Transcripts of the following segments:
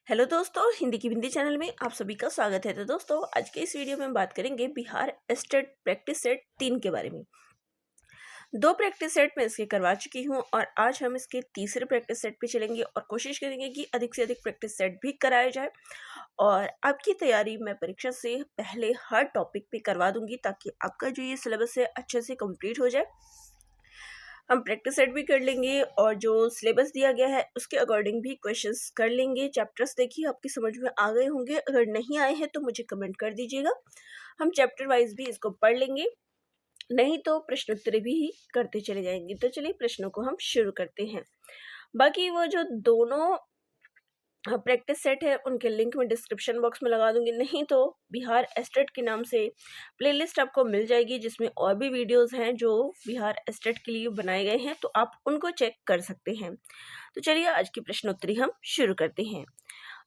Hello दोस्तों, हिंदी की Hindi channel में आप सभी का स्वागत है। तो दोस्तों, आज के इस वीडियो में हम बात करेंगे बिहार स्टेट प्रैक्टिस सेट 3 के बारे में। 2 प्रैक्टिस सेट मैं इसके करवा चुकी हूँ और आज हम इसके तीसरे प्रैक्टिस सेट पे चलेंगे और कोशिश करेंगे कि अधिक से अधिक प्रैक्टिस सेट भी कराया जाए और आपकी तैयारी मैं परीक्षा से पहले हर टॉपिक पे करवा दूंगी ताकि आपका जो ये सिलेबस है अच्छे से कंप्लीट हो जाए। हम प्रैक्टिस सेट भी कर लेंगे और जो सिलेबस दिया गया है उसके अकॉर्डिंग भी क्वेश्चंस कर लेंगे। चैप्टर्स देखिए आपकी समझ में आ गए होंगे, अगर नहीं आए हैं तो मुझे कमेंट कर दीजिएगा। हम चैप्टर वाइज भी इसको पढ़ लेंगे, नहीं तो प्रश्नोत्तरी भी करते चले जाएंगे। तो चलिए प्रश्नों को हम शुरू करते हैं। बाकी वो जो दोनों प्रैक्टिस सेट है उनके लिंक मैं डिस्क्रिप्शन बॉक्स में लगा दूंगी, नहीं तो बिहार एस्टेट के नाम से प्लेलिस्ट आपको मिल जाएगी जिसमें और भी वीडियोस हैं जो बिहार एस्टेट के लिए बनाए गए हैं, तो आप उनको चेक कर सकते हैं। तो चलिए आज की प्रश्नोत्तरी हम शुरू करते हैं।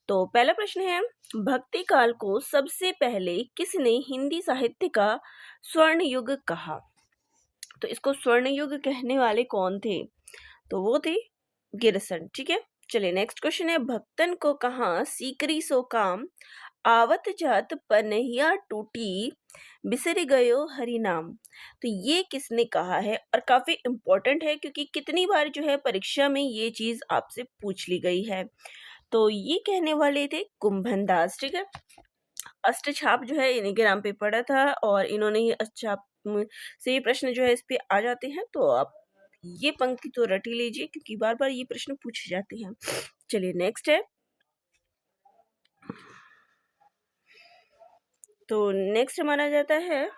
तो पहला प्रश्न है, भक्ति काल को सबसे पहले किसने हिंदी साहित्य का स्वर्ण युग कहा? तो इसको स्वर्ण युग कहने वाले कौन थे? तो वो थे गिरसन। ठीक है, चलिए नेक्स्ट क्वेश्चन है, भक्तन को कहाँ सीकरी सो काम, आवत जात पनहिया टूटी, बिसर गयो हरि नाम। तो ये किसने कहा है और काफी इंपॉर्टेंट है क्योंकि कितनी बार जो है परीक्षा में ये चीज आपसे पूछ ली गई है। तो ये कहने वाले थे कुंभन दास। ठीक है, अष्टछाप जो है इन्हीं के नाम पे पढ़ा था और इन्होंने ही अष्टछाप से ये प्रश्न जो है इस पे आ जाते हैं, तो आप ये पंक्ति तो रट ही लीजिए क्योंकि बार बार ये प्रश्न पूछे जाते हैं। चलिए नेक्स्ट है, तो नेक्स्ट माना जाता है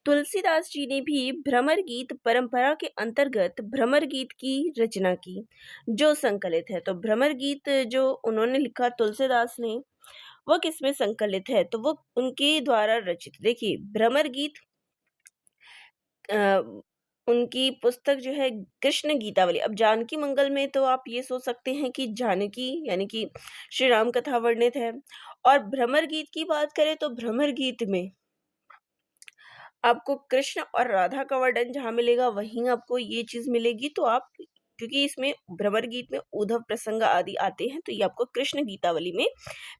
तुलसीदास जी ने भी भ्रमर गीत परंपरा के अंतर्गत भ्रमर गीत की रचना की जो संकलित है। तो भ्रमर गीत जो उन्होंने लिखा तुलसीदास ने वो किसमें संकलित है? तो वो उनके द्वारा रचित, देखिए भ्रमर गीत उनकी पुस्तक जो है कृष्ण गीतावली। अब जानकी मंगल में तो आप ये सोच सकते हैं कि जानकी यानी कि श्री राम कथा वर्णित है, और भ्रमर गीत की बात करें तो भ्रमर गीत में आपको कृष्ण और राधा का वर्णन जहाँ मिलेगा वहीं आपको ये चीज मिलेगी। तो आप, क्योंकि इसमें भ्रमर गीत में उद्धव प्रसंग आदि आते हैं, तो ये आपको कृष्ण गीतावली में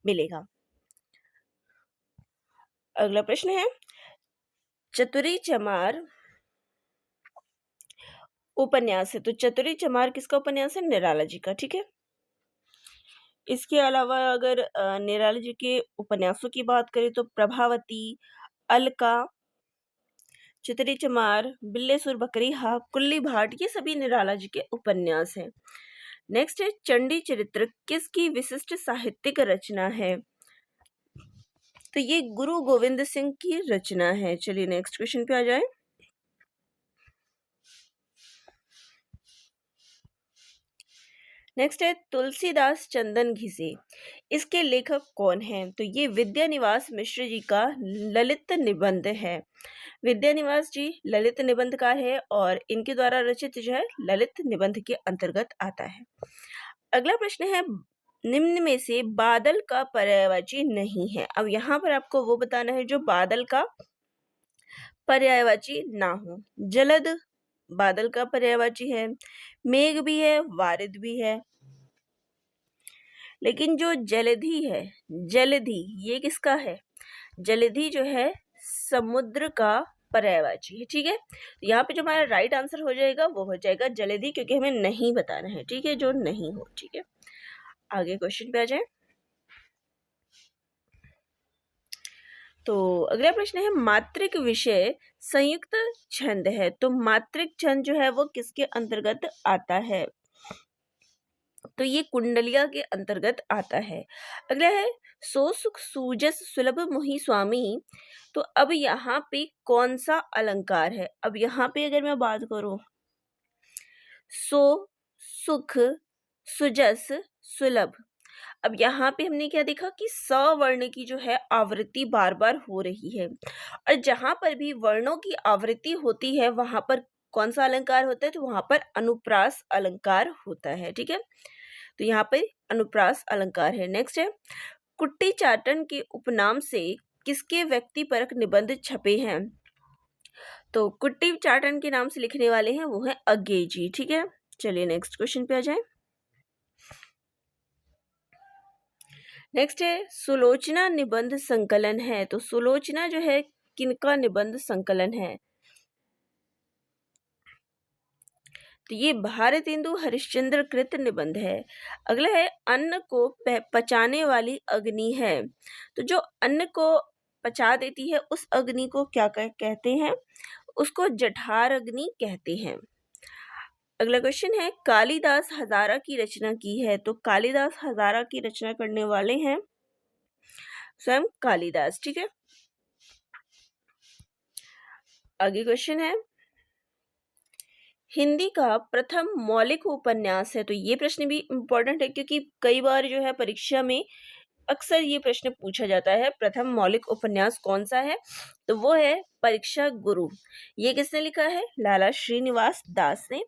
मिलेगा। अगला प्रश्न है, चतुरी चमार उपन्यास है। तो चतुरी चमार किसका उपन्यास है? निराला जी का। ठीक है, इसके अलावा अगर निराला जी के उपन्यासों की बात करें तो प्रभावती, अलका, चतुरी चमार, बिल्लेसुर बकरीहा, कुल्ली भाट, ये सभी निराला जी के उपन्यास हैं। नेक्स्ट है, चंडी चरित्र किसकी विशिष्ट साहित्यिक रचना है? तो ये गुरु गोविंद सिंह की रचना है। चलिए नेक्स्ट क्वेश्चन पे आ जाए। नेक्स्ट है, तुलसीदास चंदन घिसे, इसके लेखक कौन हैं? तो ये विद्यानिवास मिश्र जी का ललित निबंध है। विद्यानिवास जी ललित निबंधकार है और इनके द्वारा रचित जो है ललित निबंध के अंतर्गत आता है। अगला प्रश्न है, निम्न में से बादल का पर्यायवाची नहीं है। अब यहाँ पर आपको वो बताना है जो बादल का पर्यायवाची ना हो। जलद बादल का पर्यायवाची है, मेघ भी है, वारिद भी है, लेकिन जो जलधि है, जलधि ये किसका है? जलधि जो है समुद्र का पर्यायवाची है। ठीक है, यहाँ पे जो हमारा राइट आंसर हो जाएगा वो हो जाएगा जलधि, क्योंकि हमें नहीं बताना है। ठीक है, जो नहीं हो। ठीक है, आगे क्वेश्चन पे आ जाए। तो अगला प्रश्न है, मात्रिक विषय संयुक्त छंद है। तो मात्रिक छंद जो है वो किसके अंतर्गत आता है? तो ये कुंडलिया के अंतर्गत आता है। अगला है, सो सुख सूजस सुलभ मोहि स्वामी। तो अब यहाँ पे कौन सा अलंकार है? अब यहाँ पे अगर मैं बात करूं, सो सुख सुजस सुलभ, अब यहाँ पे हमने क्या देखा कि स वर्ण की जो है आवृत्ति बार बार हो रही है, और जहां पर भी वर्णों की आवृत्ति होती है वहां पर कौन सा अलंकार होता है? तो वहां पर अनुप्रास अलंकार होता है। ठीक है, तो यहाँ पे अनुप्रास अलंकार है। नेक्स्ट है, कुट्टी चाटन के उपनाम से किसके व्यक्तिपरक निबंध छपे हैं? तो कुट्टी चाटन के नाम से लिखने वाले हैं वो है अज्ञे जी। ठीक है, चलिए नेक्स्ट क्वेश्चन पे आ जाए। नेक्स्ट है सुलोचना निबंध संकलन है, तो सुलोचना जो है किनका निबंध संकलन है? तो ये भारतेंदु हरिश्चंद्र कृत निबंध है। अगला है अन्न को पचाने वाली अग्नि है, तो जो अन्न को पचा देती है उस अग्नि को क्या कहते हैं? उसको जठार अग्नि कहते हैं। अगला क्वेश्चन है कालिदास हजारा की रचना की है, तो कालिदास हजारा की रचना करने वाले हैं स्वयं कालिदास। ठीक है, आगे क्वेश्चन है हिंदी का प्रथम मौलिक उपन्यास है, तो ये प्रश्न भी इम्पोर्टेंट है क्योंकि कई बार जो है परीक्षा में अक्सर ये प्रश्न पूछा जाता है, प्रथम मौलिक उपन्यास कौन सा है? तो वो है परीक्षा गुरु। ये किसने लिखा है? लाला श्रीनिवास दास ने,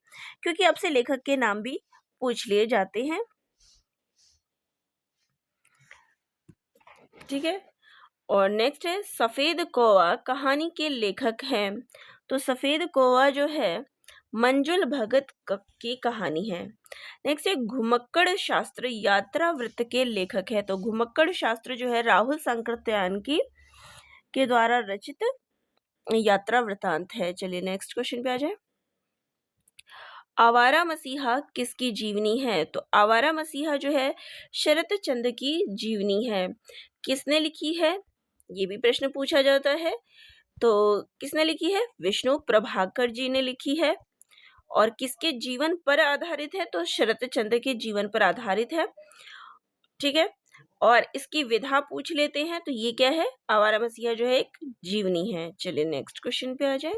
क्योंकि आपसे लेखक के नाम भी पूछ लिए जाते हैं। ठीक है, और नेक्स्ट है सफेद कौवा कहानी के लेखक हैं, तो सफेद कौवा जो है मंजुल भगत की कहानी है। नेक्स्ट है घुमक्कड़ शास्त्र यात्रा वृत्त के लेखक है, तो घुमक्कड़ शास्त्र जो है राहुल सांकृत्यायन की के द्वारा रचित यात्रा वृतांत है। चलिए नेक्स्ट क्वेश्चन पे आ जाए। आवारा मसीहा किसकी जीवनी है? तो आवारा मसीहा जो है शरत चंद्र की जीवनी है। किसने लिखी है? ये भी प्रश्न पूछा जाता है। तो किसने लिखी है? विष्णु प्रभाकर जी ने लिखी है। और किसके जीवन पर आधारित है? तो शरत चंद्र के जीवन पर आधारित है। ठीक है, और इसकी विधा पूछ लेते हैं, तो ये क्या है? आवारा मसीहा जो है एक जीवनी है। चलिए नेक्स्ट क्वेश्चन पे आ जाए।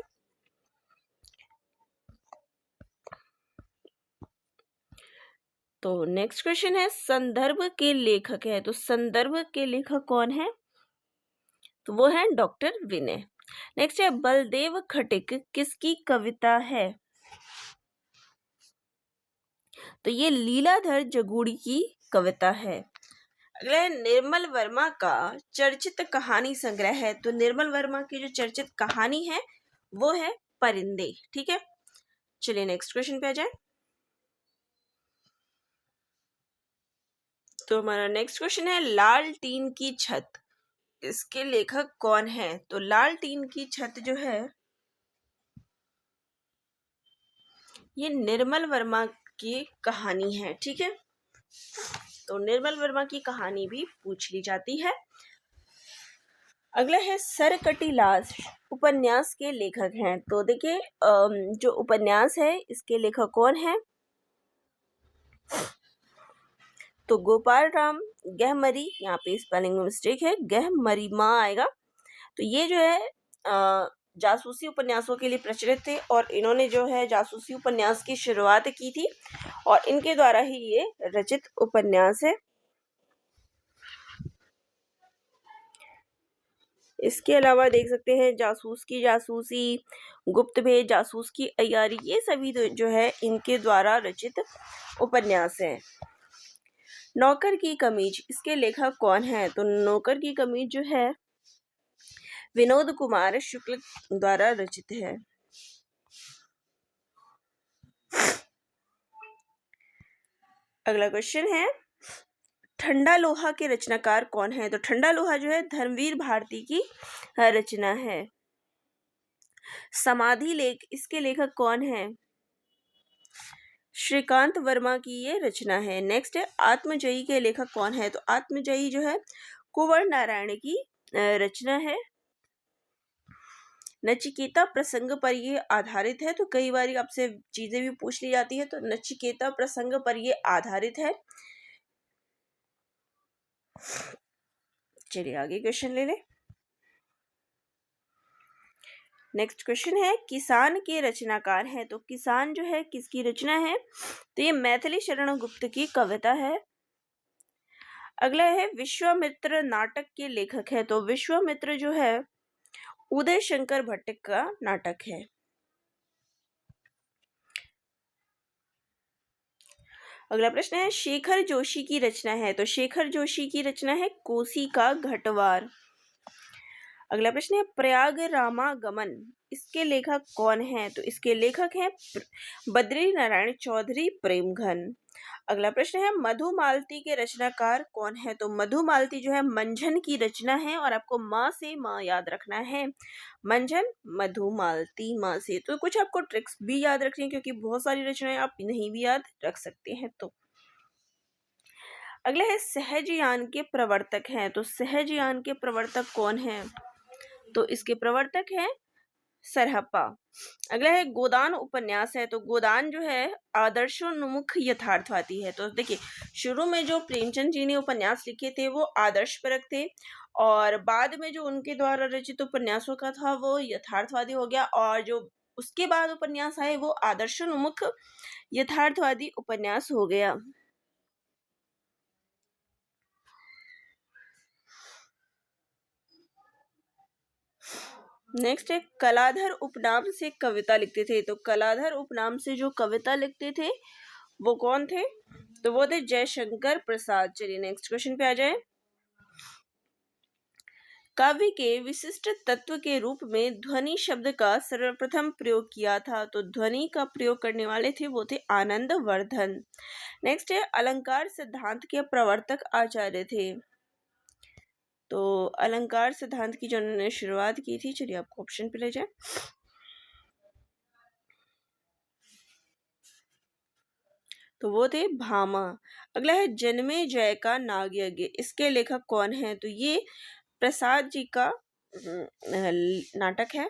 तो नेक्स्ट क्वेश्चन है संदर्भ के लेखक है, तो संदर्भ के लेखक कौन है? तो वो है डॉक्टर विनय। नेक्स्ट है बलदेव खटिक किसकी कविता है? तो ये लीलाधर जगूड़ी की कविता है। अगला है निर्मल वर्मा का चर्चित कहानी संग्रह है, तो निर्मल वर्मा की जो चर्चित कहानी है वो है परिंदे। ठीक है, चलिए नेक्स्ट क्वेश्चन पे आ जाए। तो हमारा नेक्स्ट क्वेश्चन है लाल टीन की छत, इसके लेखक कौन है? तो लाल टीन की छत जो है ये निर्मल वर्मा की कहानी है। ठीक है, तो निर्मल वर्मा की कहानी भी पूछ ली जाती है। अगला है सरकटीलाश उपन्यास के लेखक हैं, तो देखिए जो उपन्यास है इसके लेखक कौन है? तो गोपाल राम गहमरी, यहाँ पे स्पेलिंग में मिस्टेक है, गहमरीमा आएगा। तो ये जो है जासूसी उपन्यासों के लिए प्रचलित थे और इन्होंने जो है जासूसी उपन्यास की शुरुआत की थी और इनके द्वारा ही ये रचित उपन्यास है। इसके अलावा देख सकते हैं जासूस की जासूसी, गुप्त भेद, जासूस की अय्यारी, ये सभी जो है इनके द्वारा रचित उपन्यास है। नौकर की कमीज, इसके लेखक कौन है? तो नौकर की कमीज जो है विनोद कुमार शुक्ल द्वारा रचित है। अगला क्वेश्चन है ठंडा लोहा के रचनाकार कौन है? तो ठंडा लोहा जो है धर्मवीर भारती की रचना है। समाधि लेख, इसके लेखक कौन है? श्रीकांत वर्मा की ये रचना है। नेक्स्ट है आत्मजयी के लेखक कौन है? तो आत्मजयी जो है कुंवर नारायण की रचना है। नचिकेता प्रसंग पर ये आधारित है, तो कई बार आपसे चीजें भी पूछ ली जाती है, तो नचिकेता प्रसंग पर ये आधारित है। चलिए आगे क्वेश्चन ले लें। नेक्स्ट क्वेश्चन है किसान के रचनाकार है, तो किसान जो है किसकी रचना है? तो ये मैथिली शरण गुप्त की कविता है। अगला है विश्वामित्र नाटक के लेखक है, तो विश्वामित्र जो है उदय शंकर भट्ट का नाटक है। अगला प्रश्न है शेखर जोशी की रचना है, तो शेखर जोशी की रचना है कोसी का घटवार। अगला प्रश्न है प्रयाग रामागमन, इसके लेखक कौन है? तो इसके लेखक हैं बद्री नारायण चौधरी प्रेमघन। अगला प्रश्न है मधुमालती के रचनाकार कौन है? तो मधुमालती जो है मंझन की रचना है और आपको माँ से माँ याद रखना है। मंझन, मधुमालती, माँ से। तो कुछ आपको ट्रिक्स भी याद रखनी है क्योंकि बहुत सारी रचनाएं आप नहीं भी याद रख सकते हैं। तो अगला है सहजयान के प्रवर्तक हैं। तो सहजयान के प्रवर्तक कौन है? तो इसके प्रवर्तक हैं सरहप्पा। अगला है गोदान उपन्यास है। तो गोदान जो है आदर्शोन्मुख यथार्थवादी है। तो देखिए शुरू में जो प्रेमचंद जी ने उपन्यास लिखे थे वो आदर्शपरक थे और बाद में जो उनके द्वारा रचित उपन्यासों का था वो यथार्थवादी हो गया और जो उसके बाद उपन्यास आए वो आदर्शोन्मुख यथार्थवादी उपन्यास हो गया। नेक्स्ट है कलाधर उपनाम से कविता लिखते थे। तो कलाधर उपनाम से जो कविता लिखते थे वो कौन थे? तो वो थे जयशंकर प्रसाद। चलिए नेक्स्ट क्वेश्चन पे आ जाए। काव्य के विशिष्ट तत्व के रूप में ध्वनि शब्द का सर्वप्रथम प्रयोग किया था। तो ध्वनि का प्रयोग करने वाले थे वो थे आनंद वर्धन। नेक्स्ट है अलंकार सिद्धांत के प्रवर्तक आचार्य थे। तो अलंकार सिद्धांत की जो उन्होंने शुरुआत की थी, चलिए आपको ऑप्शन पे ले जाए। तो वो थे भामा। अगला है जन्मे जय का नागयज्ञ, इसके लेखक कौन है? तो ये प्रसाद जी का नाटक है।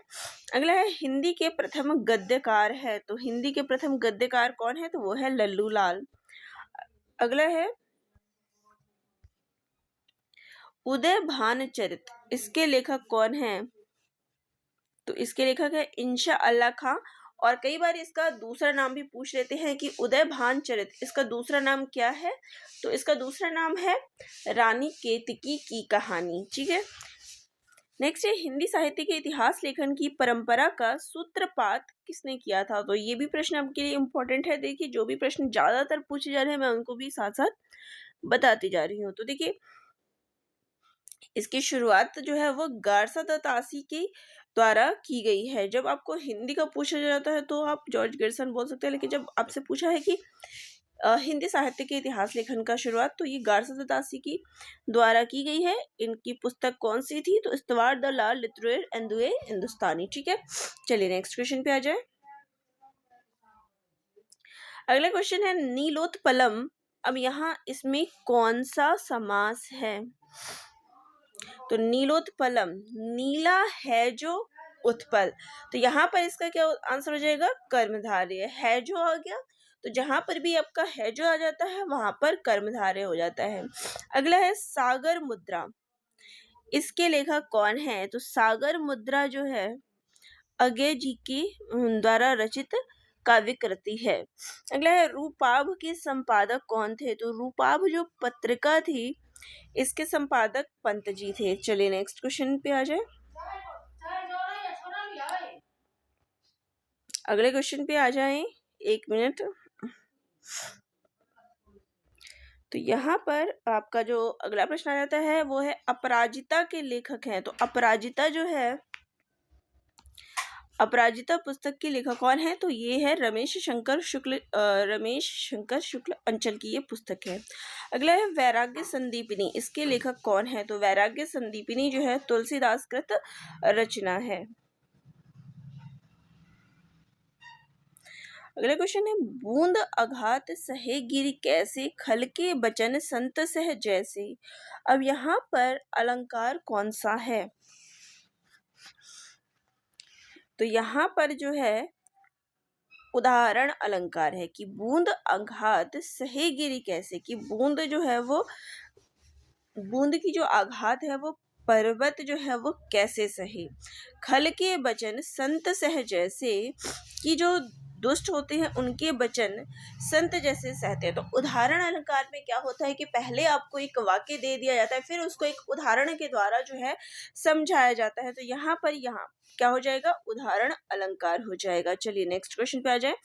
अगला है हिंदी के प्रथम गद्यकार है। तो हिंदी के प्रथम गद्यकार कौन है? तो वो है लल्लू लाल। अगला है उदय भानचरित, इसके लेखक कौन है? तो इसके लेखक है इंशा अल्लाह खां। और कई बार इसका दूसरा नाम भी पूछ लेते हैं कि उदय भानचरित इसका दूसरा नाम क्या है? तो इसका दूसरा नाम है रानी केतकी की कहानी। ठीक है। नेक्स्ट है हिंदी साहित्य के इतिहास लेखन की परंपरा का सूत्रपात किसने किया था? तो ये भी प्रश्न आपके लिए इम्पोर्टेंट है। देखिए जो भी प्रश्न ज्यादातर पूछे जा रहे हैं मैं उनको भी साथ साथ बताती जा रही हूँ। तो देखिए इसकी शुरुआत जो है वो गारसा दत्तासी के द्वारा की गई है। जब आपको हिंदी का पूछा जाता है तो आप जॉर्ज गिरसन बोल सकते हैं, लेकिन जब आपसे पूछा है कि हिंदी साहित्य के इतिहास लेखन का शुरुआत, तो ये गारसा दत्तासी की द्वारा की गई है। इनकी पुस्तक कौन सी थी? तो इस्तवार द ला लिटरेर एंदुए हिंदुस्तानी। ठीक है। चलिए नेक्स्ट क्वेश्चन पे आ जाए। अगला क्वेश्चन है नीलोत्पलम। अब यहाँ इसमें कौन सा समास है? तो नीलोत्पलम, नीला है जो उत्पल, तो यहाँ पर इसका क्या आंसर हो जाएगा? कर्मधारय। है जो आ गया तो जहां पर भी आपका है जो आ जाता है वहां पर कर्मधारय हो जाता है। अगला है सागर मुद्रा, इसके लेखक कौन है? तो सागर मुद्रा जो है अज्ञे जी की द्वारा रचित काव्य कृति है। अगला है रूपाभ के संपादक कौन थे? तो रूपाभ जो पत्रिका थी इसके संपादक पंत जी थे। चलिए नेक्स्ट क्वेश्चन पे आ जाए। अगले क्वेश्चन पे आ जाए, एक मिनट। तो यहाँ पर आपका जो अगला प्रश्न आ जाता है वो है अपराजिता के लेखक हैं। तो अपराजिता जो है, अपराजिता पुस्तक के लेखक कौन है? तो ये है रमेश शंकर शुक्ल अंचल की ये पुस्तक है। अगला है वैराग्य संदीपिनी, इसके लेखक कौन है? तो वैराग्य संदीपिनी जो है तुलसीदास कृत रचना है। अगला क्वेश्चन है बूंद अघात सहे गिर कैसे, खल के बचन संत सह जैसे। अब यहाँ पर अलंकार कौन सा है? तो यहाँ पर जो है उदाहरण अलंकार है कि बूंद आघात सहे गिरी कैसे, कि बूंद जो है वो, बूंद की जो आघात है वो पर्वत जो है वो कैसे सहे। खल के बचन संत सह जैसे, कि जो दुष्ट होते हैं उनके वचन संत जैसे सहते हैं। तो उदाहरण अलंकार में क्या होता है कि पहले आपको एक वाक्य दे दिया जाता है, फिर उसको एक उदाहरण के द्वारा जो है समझाया जाता है। तो यहाँ पर यहाँ क्या हो जाएगा? उदाहरण अलंकार हो जाएगा। चलिए नेक्स्ट क्वेश्चन पे आ जाए।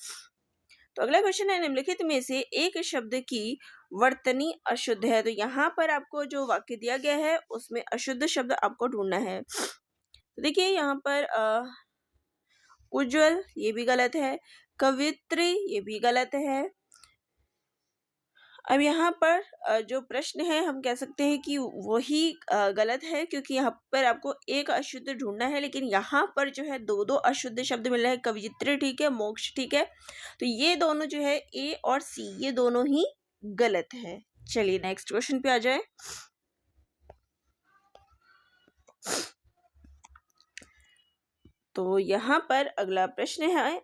तो अगला क्वेश्चन है निम्नलिखित में से एक शब्द की वर्तनी अशुद्ध है। तो यहाँ पर आपको जो वाक्य दिया गया है उसमें अशुद्ध शब्द आपको ढूंढना है। तो देखिए यहाँ पर उज्जवल ये भी गलत है, कवित्री ये भी गलत है, अब यहाँ पर जो प्रश्न है हम कह सकते हैं कि वही गलत है, क्योंकि यहाँ पर आपको एक अशुद्ध ढूंढना है, लेकिन यहाँ पर जो है दो दो अशुद्ध शब्द मिल रहे हैं। कवियत्री ठीक है, मोक्ष ठीक है, तो ये दोनों जो है ए और सी ये दोनों ही गलत है। चलिए नेक्स्ट क्वेश्चन पे आ जाए। तो यहाँ पर अगला प्रश्न है,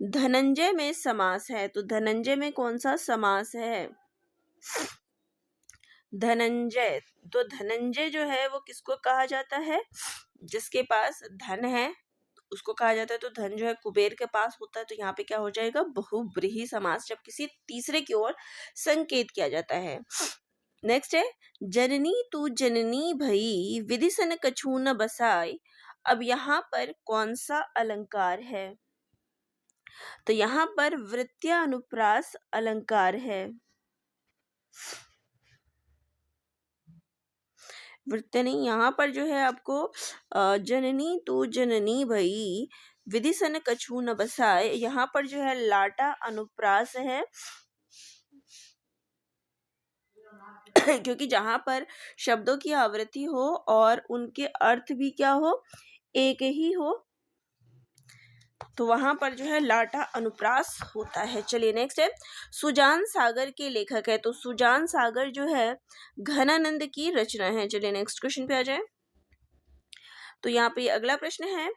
धनंजय में समास है, तो धनंजय में कौन सा समास है? धनंजय, तो धनंजय जो है वो किसको कहा जाता है? जिसके पास धन है उसको कहा जाता है। तो धन जो है कुबेर के पास होता है, तो यहाँ पे क्या हो जाएगा? बहुब्रीहि समास, जब किसी तीसरे की ओर संकेत किया जाता है। नेक्स्ट है, जननी तू जननी भई विधि सन कछु न बसाई। अब यहाँ पर कौन सा अलंकार है? तो यहाँ पर वृत्यानुप्रास अलंकार है। वृत्य नहीं, यहाँ पर जो है आपको जननी तू जननी भई विधि सन कछु न बसाए, यहाँ पर जो है लाटा अनुप्रास है क्योंकि जहां पर शब्दों की आवृत्ति हो और उनके अर्थ भी क्या हो? एक ही हो, तो वहां पर जो है लाटा अनुप्रास होता है। चलिए नेक्स्ट है, सुजान सागर के लेखक है, तो सुजान सागर जो है घनानंद की रचना है। चलिए नेक्स्ट क्वेश्चन पे आ जाए। तो यहाँ पे अगला प्रश्न है,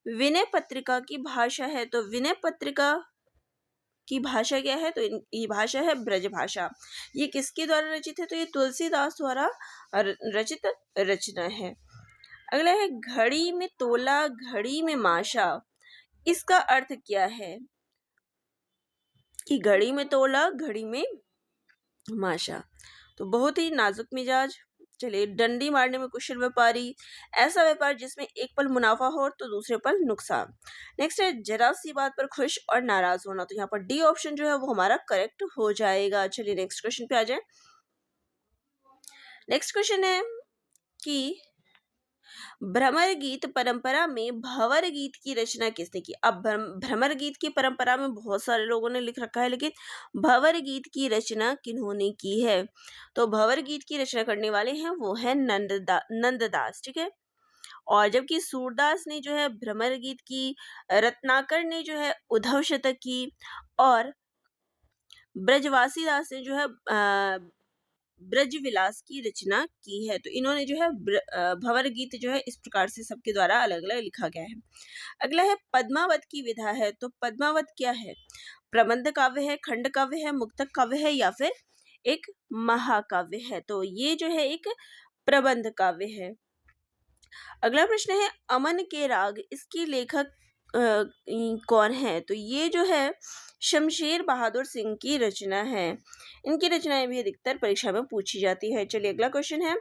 विनय पत्रिका की भाषा है, तो विनय पत्रिका की भाषा क्या है? तो ये भाषा है ब्रज भाषा। ये किसके द्वारा रचित है? तो ये तुलसीदास द्वारा रचित रचना है। अगला है, घड़ी में तोला घड़ी में माशा, इसका अर्थ क्या है? कि घड़ी में तोला घड़ी में माशा, तो बहुत ही नाजुक मिजाज। चलिए, डंडी मारने में कुशल व्यापारी, ऐसा व्यापार जिसमें एक पल मुनाफा हो तो दूसरे पल नुकसान। नेक्स्ट है, जरा सी बात पर खुश और नाराज होना, तो यहाँ पर डी ऑप्शन जो है वो हमारा करेक्ट हो जाएगा। चलिए नेक्स्ट क्वेश्चन पे आ जाए। नेक्स्ट क्वेश्चन है कि भ्रमर गीत परंपरा में भंवर गीत की रचना किसने की? अब भ्रमर गीत की परंपरा में बहुत सारे लोगों ने लिख रखा है, लेकिन भंवर गीत की रचना किन्होंने की है? तो भंवर गीत की रचना करने वाले हैं वो है नंददास, ठीक है। और जबकि सूरदास ने जो है भ्रमर गीत की, रत्नाकर ने जो है उद्धव शतक की, और ब्रजवासी दास ने जो है ब्रज विलास की रचना की है। तो इन्होंने जो है भंवर गीत जो है इस प्रकार से सबके द्वारा अलग अलग लिखा गया है। अगला है, पद्मावत की विधा है, तो पद्मावत क्या है? प्रबंध काव्य है, खंड काव्य है, मुक्तक काव्य है, या फिर एक महाकाव्य है? तो ये जो है एक प्रबंध काव्य है। अगला प्रश्न है, अमन के राग, इसकी लेखक कौन है? तो ये जो है शमशेर बहादुर सिंह की रचना है। इनकी रचनाएं भी अधिकतर परीक्षा में पूछी जाती है। चलिए अगला क्वेश्चन है,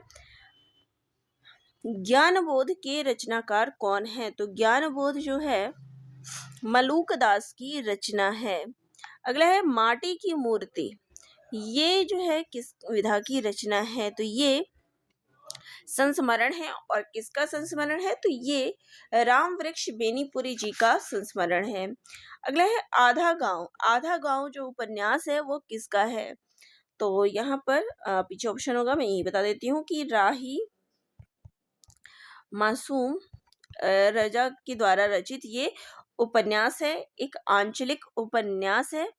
ज्ञानबोध के रचनाकार कौन है? तो ज्ञानबोध जो है मलूक दास की रचना है। अगला है, माटी की मूर्ति, ये जो है किस विधा की रचना है? तो ये संस्मरण है, और किसका संस्मरण है? तो ये राम वृक्ष बेनीपुरी जी का संस्मरण है। अगला है, आधा गांव, आधा गांव जो उपन्यास है वो किसका है? तो यहाँ पर पीछे ऑप्शन होगा, मैं यही बता देती हूँ कि राही मासूम रजा के द्वारा रचित ये उपन्यास है, एक आंचलिक उपन्यास है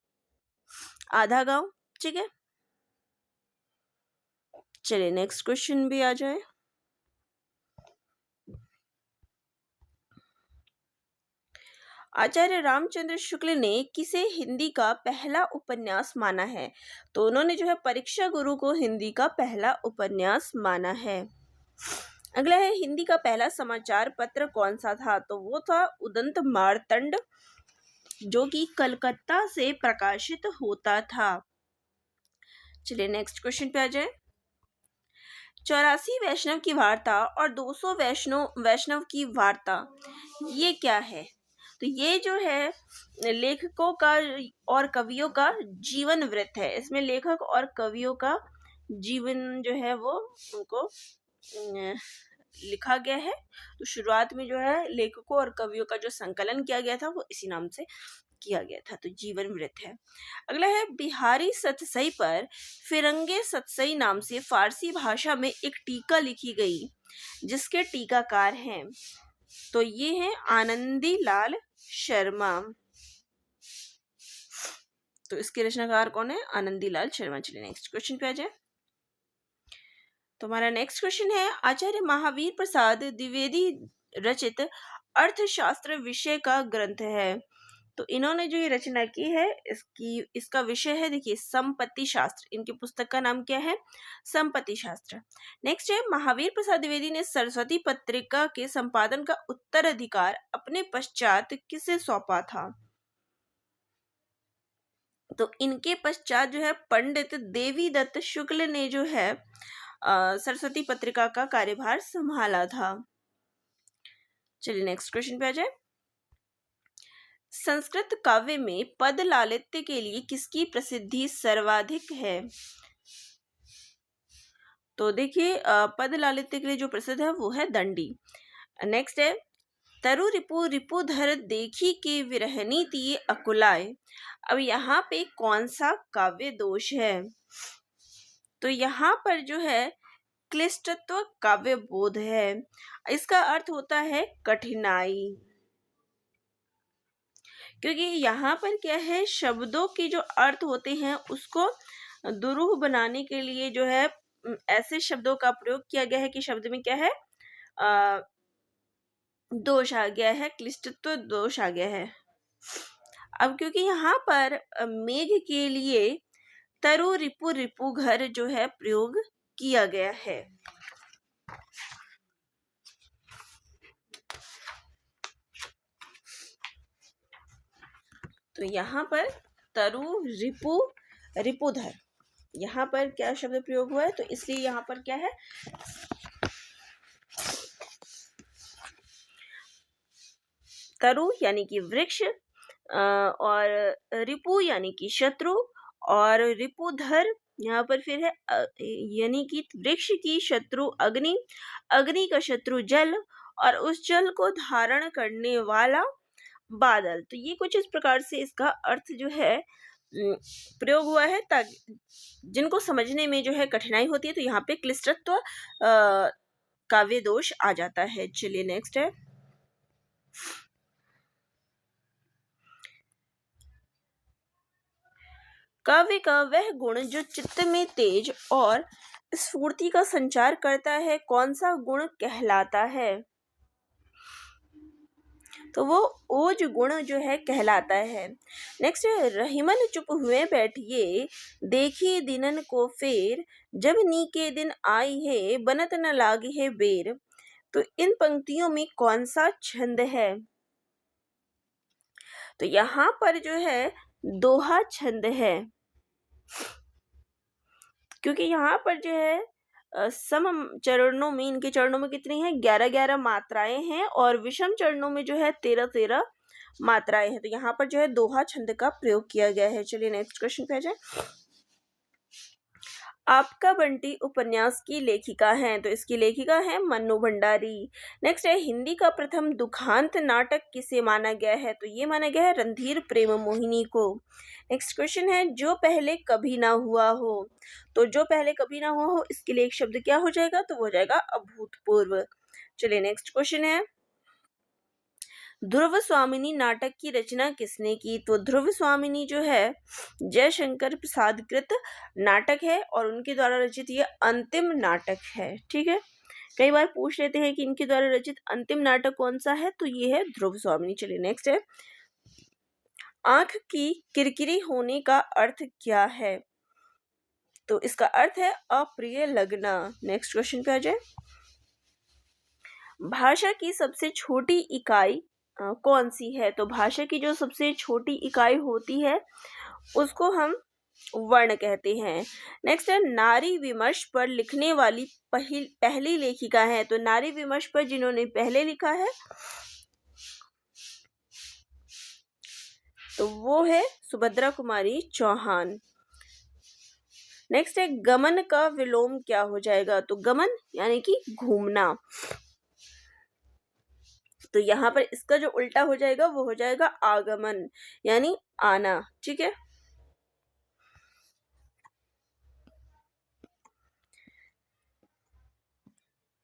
आधा गांव, ठीक है। चलिए नेक्स्ट क्वेश्चन भी आ जाए। आचार्य रामचंद्र शुक्ल ने किसे हिंदी का पहला उपन्यास माना है? तो उन्होंने जो है परीक्षा गुरु को हिंदी का पहला उपन्यास माना है। अगला है, हिंदी का पहला समाचार पत्र कौन सा था? तो वो था उदंत मार्तंड, जो कि कलकत्ता से प्रकाशित होता था। चलिए नेक्स्ट क्वेश्चन पे आ जाए। 84 वैष्णव की वार्ता और 200 वैष्णव की वार्ता, ये क्या है? तो ये जो है लेखकों का और कवियों का जीवन वृत्त है। इसमें लेखक और कवियों का जीवन जो है वो उनको लिखा गया है। तो शुरुआत में जो है लेखकों और कवियों का जो संकलन किया गया था वो इसी नाम से किया गया था, तो जीवन वृत्त है। अगला है बिहारी सतसई पर फिरंगे सतसई नाम से फारसी भाषा में एक टीका लिखी गई, जिसके टीकाकार हैं, तो ये है आनंदी लाल शर्मा। तो इसके रचनाकार कौन है? आनंदी लाल शर्मा। चलिए नेक्स्ट क्वेश्चन पे आ जाए। तो हमारा नेक्स्ट क्वेश्चन है, आचार्य महावीर प्रसाद द्विवेदी रचित अर्थशास्त्र विषय का ग्रंथ है। तो इन्होंने जो ये रचना की है, इसका विषय है, देखिए, संपत्ति शास्त्र। इनकी पुस्तक का नाम क्या है? संपत्ति शास्त्र। नेक्स्ट है, महावीर प्रसाद द्विवेदी ने सरस्वती पत्रिका के संपादन का उत्तराधिकार अपने पश्चात किसे सौंपा था? तो इनके पश्चात जो है पंडित देवीदत्त शुक्ल ने जो है सरस्वती पत्रिका का कार्यभार संभाला था। चलिए नेक्स्ट क्वेश्चन पे आ जाए। संस्कृत काव्य में पद लालित्य के लिए किसकी प्रसिद्धि सर्वाधिक है? तो देखिए, पद लालित्य के लिए जो प्रसिद्ध है वो है दंडी। नेक्स्ट है, तरु रिपु रिपुधर देखी के विरहनी तिये अकुलाए। अब यहाँ पे कौन सा काव्य दोष है? तो यहाँ पर जो है क्लिष्टत्व काव्य बोध है। इसका अर्थ होता है कठिनाई, क्योंकि यहाँ पर क्या है, शब्दों के जो अर्थ होते हैं उसको दुरूह बनाने के लिए जो है ऐसे शब्दों का प्रयोग किया गया है कि शब्द में क्या है, दोष आ गया है, क्लिष्टत्व दोष आ गया है। अब क्योंकि यहाँ पर मेघ के लिए तरु रिपु रिपु घर जो है प्रयोग किया गया है। तो यहाँ पर तरु रिपु रिपुधर, यहाँ पर क्या शब्द प्रयोग हुआ है, तो इसलिए यहाँ पर क्या है, तरु यानी कि वृक्ष, और रिपु यानी कि शत्रु, और रिपुधर यहाँ पर फिर है यानी कि वृक्ष की शत्रु अग्नि, अग्नि का शत्रु जल, और उस जल को धारण करने वाला बादल। तो ये कुछ इस प्रकार से इसका अर्थ जो है प्रयोग हुआ है, ताकि जिनको समझने में जो है कठिनाई होती है, तो यहाँ पे क्लिष्टत्व काव्य दोष आ जाता है। चलिए नेक्स्ट है, काव्य का वह गुण जो चित्त में तेज और स्फूर्ति का संचार करता है, कौन सा गुण कहलाता है? तो वो ओज गुण जो है कहलाता है। नेक्स्ट है, रहीमन चुप हुए बैठिए देखी दिनन को फेर, जब नीके दिन आई है बनत न लागी है बेर। तो इन पंक्तियों में कौन सा छंद है? तो यहाँ पर जो है दोहा छंद है, क्योंकि यहाँ पर जो है सम चरणों में, इनके चरणों में कितनी है, 11-11 मात्राएं हैं, और विषम चरणों में जो है 13-13 मात्राएं हैं। तो यहाँ पर जो है दोहा छंद का प्रयोग किया गया है। चलिए नेक्स्ट क्वेश्चन पे आ जाए। आपका बंटी उपन्यास की लेखिका हैं, तो इसकी लेखिका है मन्नू भंडारी। नेक्स्ट है, हिंदी का प्रथम दुखांत नाटक किसे माना गया है? तो ये माना गया है रणधीर प्रेम मोहिनी को। नेक्स्ट क्वेश्चन है, जो पहले कभी ना हुआ हो। तो जो पहले कभी ना हुआ हो, इसके लिए एक शब्द क्या हो जाएगा? तो वो हो जाएगा अभूतपूर्व। चलिए नेक्स्ट क्वेश्चन है, ध्रुव स्वामिनी नाटक की रचना किसने की? तो ध्रुव स्वामिनी जो है जयशंकर प्रसाद कृत नाटक है, और उनके द्वारा रचित ये अंतिम नाटक है। ठीक है, कई बार पूछ लेते हैं कि इनके द्वारा रचित अंतिम नाटक कौन सा है, तो ये है ध्रुव स्वामिनी। चलिए नेक्स्ट है, आंख की किरकिरी होने का अर्थ क्या है? तो इसका अर्थ है अप्रिय लगना। नेक्स्ट क्वेश्चन पे आ जाए। भाषा की सबसे छोटी इकाई कौन सी है? तो भाषा की जो सबसे छोटी इकाई होती है उसको हम वर्ण कहते हैं। नेक्स्ट है, नारी विमर्श पर लिखने वाली पहली लेखिका है। तो नारी विमर्श पर जिन्होंने पहले लिखा है तो वो है सुभद्रा कुमारी चौहान। नेक्स्ट है, गमन का विलोम क्या हो जाएगा? तो गमन यानी कि घूमना। तो यहाँ पर इसका जो उल्टा हो जाएगा वो हो जाएगा आगमन, यानी आना। ठीक है,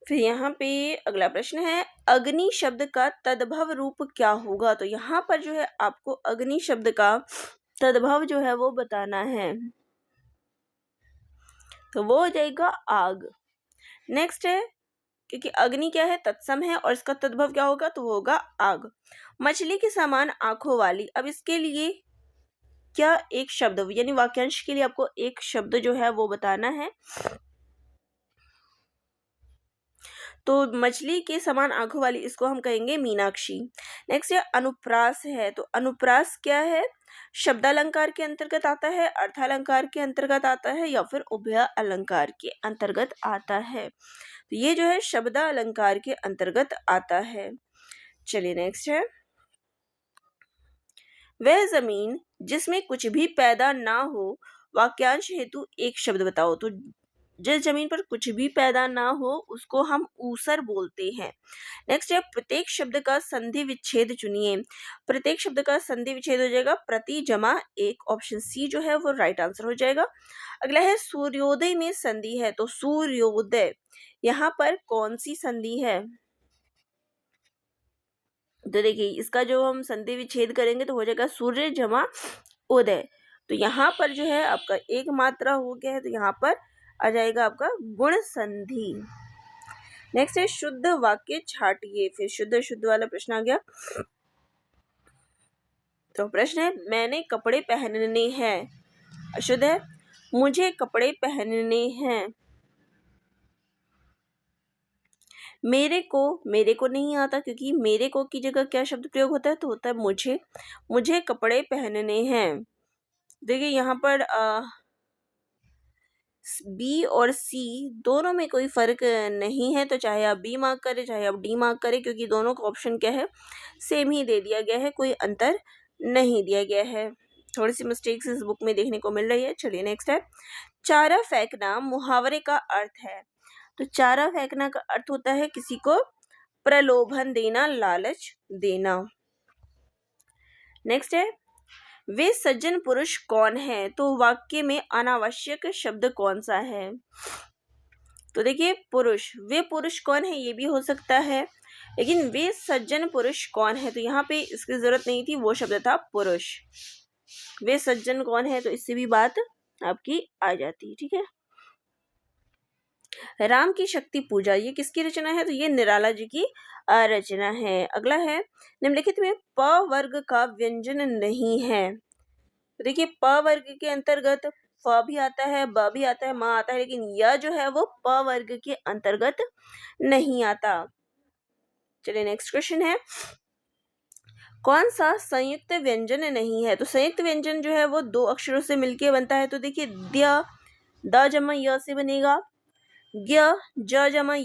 फिर यहाँ पे अगला प्रश्न है, अग्नि शब्द का तद्भव रूप क्या होगा? तो यहाँ पर जो है आपको अग्नि शब्द का तद्भव जो है वो बताना है, तो वो हो जाएगा आग। नेक्स्ट है, क्योंकि अग्नि क्या है, तत्सम है, और इसका तद्भव क्या होगा, तो वो होगा आग। मछली के समान आंखों वाली, अब इसके लिए क्या एक शब्द, यानी वाक्यांश के लिए आपको एक शब्द जो है वो बताना है। तो मछली के समान आंखों वाली, इसको हम कहेंगे मीनाक्षी। नेक्स्ट है अनुप्रास है, तो अनुप्रास क्या है, शब्दालंकार के अंतर्गत आता है, अर्थालंकार के अंतर्गत आता है, या फिर उभय अलंकार के अंतर्गत आता है? तो ये जो है शब्दालंकार के अंतर्गत आता है। चलिए नेक्स्ट है, वह जमीन जिसमें कुछ भी पैदा ना हो, वाक्यांश हेतु एक शब्द बताओ। तो जिस जमीन पर कुछ भी पैदा ना हो उसको हम ऊसर बोलते हैं। नेक्स्ट है, प्रत्येक शब्द का संधि विच्छेद चुनिए। प्रत्येक शब्द का संधि विच्छेद हो जाएगा प्रति जमा एक, ऑप्शन सी जो है वो राइट आंसर हो जाएगा। अगला है, सूर्योदय में संधि है, तो सूर्योदय यहाँ पर कौन सी संधि है? तो देखिए इसका जो हम संधि विच्छेद करेंगे तो हो जाएगा सूर्य जमा उदय। तो यहाँ पर जो है आपका एक मात्रा हो गया है, तो यहाँ पर आ जाएगा आपका गुण संधि। नेक्स्ट है, शुद्ध वाक्य छाटिए। फिर शुद्ध शुद्ध वाला प्रश्न आ गया। तो प्रश्न है, मैंने कपड़े पहनने हैं, अशुद्ध है। मुझे कपड़े पहनने हैं। मेरे को नहीं आता, क्योंकि मेरे को की जगह क्या शब्द प्रयोग होता है, तो होता है मुझे। मुझे कपड़े पहनने हैं। देखिए यहाँ पर बी और सी दोनों में कोई फर्क नहीं है, तो चाहे आप बी मार्क करें चाहे आप डी मार्क करें, क्योंकि दोनों का ऑप्शन क्या है, सेम ही दे दिया गया है, कोई अंतर नहीं दिया गया है। थोड़ी सी मिस्टेक्स इस बुक में देखने को मिल रही है। चलिए नेक्स्ट है, चारा फेंकना मुहावरे का अर्थ है। तो चारा फेंकना का अर्थ होता है किसी को प्रलोभन देना, लालच देना। नेक्स्ट है, वे सज्जन पुरुष कौन है? तो वाक्य में अनावश्यक शब्द कौन सा है? तो देखिए पुरुष, वे पुरुष कौन है ये भी हो सकता है, लेकिन वे सज्जन पुरुष कौन है, तो यहाँ पे इसकी जरूरत नहीं थी, वो शब्द था पुरुष। वे सज्जन कौन है, तो इससे भी बात आपकी आ जाती। ठीक है, राम की शक्ति पूजा, ये किसकी रचना है? तो ये निराला जी की रचना है। अगला है, निम्नलिखित में प वर्ग का व्यंजन नहीं है। तो देखिए प वर्ग के अंतर्गत फ भी आता है, ब भी आता है, म आता है, लेकिन य जो है वो प वर्ग के अंतर्गत नहीं आता। चलिए नेक्स्ट क्वेश्चन है, कौन सा संयुक्त व्यंजन नहीं है? तो संयुक्त व्यंजन जो है वो दो अक्षरों से मिलके बनता है। तो देखिए द्य द जमा य से बनेगा, ज्ञ ज जमा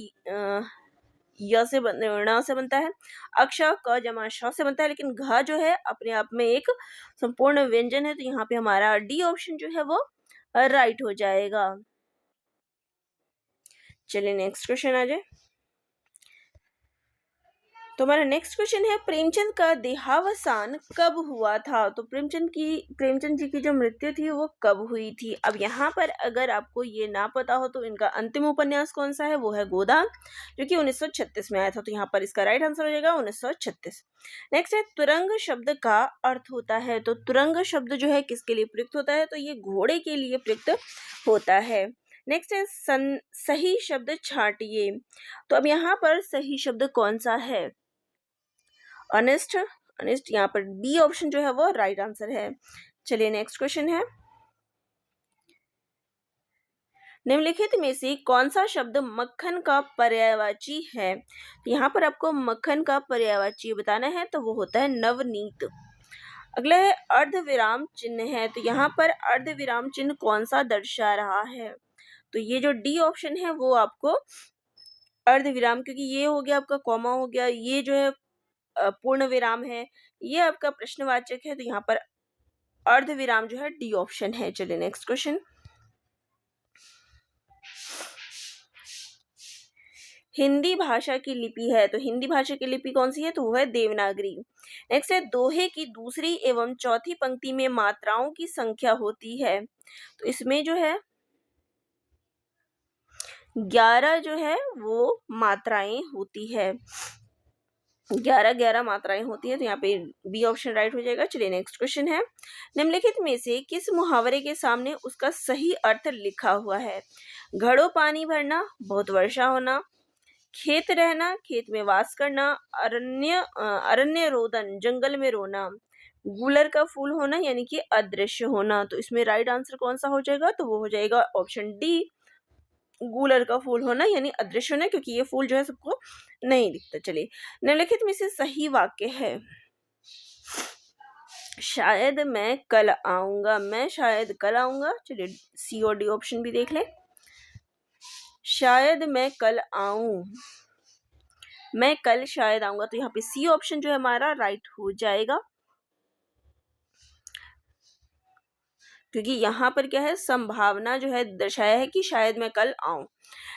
य से ण से बनता है, अक्ष क जमा श से बनता है, लेकिन घ जो है अपने आप में एक संपूर्ण व्यंजन है, तो यहाँ पे हमारा डी ऑप्शन जो है वो राइट हो जाएगा। चलिए नेक्स्ट क्वेश्चन आ जाए। तो हमारा नेक्स्ट क्वेश्चन है, प्रेमचंद का देहावसान कब हुआ था? तो प्रेमचंद जी की जो मृत्यु थी वो कब हुई थी? अब यहाँ पर अगर आपको ये ना पता हो तो इनका अंतिम उपन्यास कौन सा है, वो है गोदान, जो कि 1936 में आया था। तो यहाँ पर इसका राइट आंसर हो जाएगा 1936। नेक्स्ट है, तुरंग शब्द का अर्थ होता है। तो तुरंग शब्द जो है किसके लिए प्रयुक्त होता है? तो ये घोड़े के लिए प्रयुक्त होता है। नेक्स्ट है, सही शब्द छांटिए। तो अब यहाँ पर सही शब्द कौन सा है? अनिष्ट, अनिष्ट यहाँ पर बी ऑप्शन जो है वो राइट आंसर है। चलिए नेक्स्ट क्वेश्चन है, निम्नलिखित में से कौन सा शब्द मक्खन का पर्यायवाची है? यहाँ पर आपको मक्खन का पर्यायवाची बताना है, तो वो होता है नवनीत। अगला है, अर्ध विराम चिन्ह है। तो यहाँ पर अर्ध विराम चिन्ह कौन सा दर्शा रहा है? तो ये जो डी ऑप्शन है वो आपको अर्ध विराम, क्योंकि ये हो गया आपका कॉमा हो गया, ये जो है पूर्ण विराम है, ये आपका प्रश्नवाचक है, तो यहाँ पर अर्ध विराम जो है डी ऑप्शन है। चलिए नेक्स्ट क्वेश्चन, हिंदी भाषा की लिपि है, तो हिंदी भाषा की लिपि कौन सी है, तो वो है देवनागरी। नेक्स्ट है दोहे की दूसरी एवं चौथी पंक्ति में मात्राओं की संख्या होती है, तो इसमें जो है 11 जो है वो मात्राएं होती है, 11 मात्राएं होती है, तो यहाँ पे बी ऑप्शन राइट हो जाएगा। चलिए नेक्स्ट क्वेश्चन है, निम्नलिखित में से किस मुहावरे के सामने उसका सही अर्थ लिखा हुआ है। घड़ों पानी भरना, बहुत वर्षा होना, खेत रहना, खेत में वास करना, अरण्य रोदन, जंगल में रोना, गूलर का फूल होना यानी कि अदृश्य होना। तो इसमें राइट आंसर कौन सा हो जाएगा, तो वो हो जाएगा ऑप्शन डी, गूलर का फूल होना यानी अदृश्य होना, क्योंकि ये फूल जो है सबको नहीं दिखता। चलिए निम्नलिखित में से सही वाक्य है, शायद मैं कल आऊंगा, मैं शायद कल आऊंगा। चलिए सी और डी ऑप्शन भी देख ले, शायद मैं कल आऊं, मैं कल शायद आऊंगा, तो यहाँ पे सी ऑप्शन जो है हमारा राइट हो जाएगा, क्योंकि यहाँ पर क्या है, संभावना जो है दर्शाया है कि शायद मैं कल आऊं।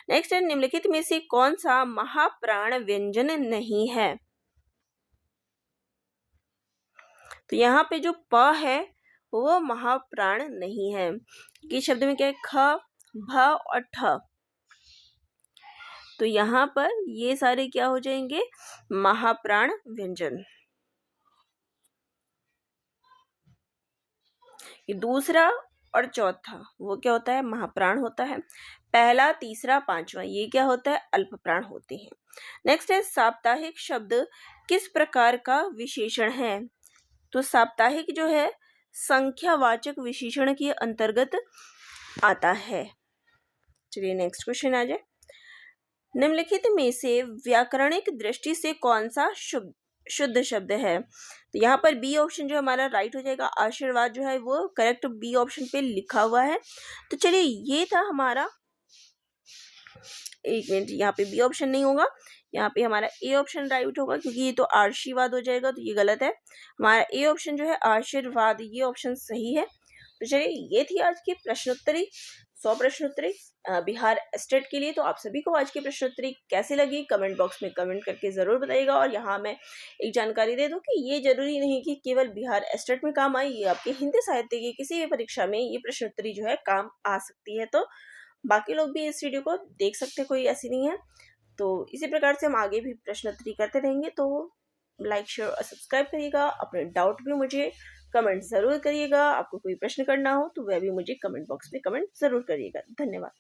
नेक्स्ट है, निम्नलिखित में से कौन सा महाप्राण व्यंजन नहीं है। तो यहाँ पे जो प है वो महाप्राण नहीं है, कि शब्द में क्या है, ख, भ और ठ, तो यहाँ पर ये सारे क्या हो जाएंगे, महाप्राण व्यंजन। ये दूसरा और चौथा वो क्या होता है, महाप्राण होता है। पहला, तीसरा, पांचवा ये क्या होता है, अल्प प्राण होते हैं। नेक्स्ट है, साप्ताहिक शब्द किस प्रकार का विशेषण है। तो साप्ताहिक जो है संख्यावाचक विशेषण के अंतर्गत आता है। चलिए नेक्स्ट क्वेश्चन आ जाए, निम्नलिखित में से व्याकरणिक दृष्टि से कौन सा शुद्ध शब्द है। तो यहाँ पर बी ऑप्शन जो हमारा राइट हो जाएगा, आशीर्वाद जो है वो करेक्ट बी ऑप्शन पे लिखा हुआ है। तो चलिए ये था हमारा, एक मिनट, यहाँ पे बी ऑप्शन नहीं होगा, यहाँ पे हमारा ए ऑप्शन राइट होगा, क्योंकि ये तो आशीर्वाद हो जाएगा, तो ये गलत है। हमारा ए ऑप्शन जो है आशीर्वाद, ये ऑप्शन सही है। तो चलिए ये थी आज की प्रश्नोत्तरी, 100 प्रश्नोत्तरी बिहार स्टेट के लिए। तो आप सभी को आज की प्रश्नोत्तरी कैसी लगी कमेंट बॉक्स में कमेंट करके ज़रूर बताइएगा। और यहाँ मैं एक जानकारी दे दूँ कि ये जरूरी नहीं कि केवल बिहार स्टेट में काम आए, ये आपके हिंदी साहित्य की किसी भी परीक्षा में ये प्रश्नोत्तरी जो है काम आ सकती है। तो बाकी लोग भी इस वीडियो को देख सकते हैं, कोई ऐसी नहीं है। तो इसी प्रकार से हम आगे भी प्रश्नोत्तरी करते रहेंगे। तो लाइक शेयर और सब्सक्राइब करिएगा, अपने डाउट भी मुझे कमेंट ज़रूर करिएगा। आपको कोई प्रश्न करना हो तो वह भी मुझे कमेंट बॉक्स में कमेंट ज़रूर करिएगा। धन्यवाद।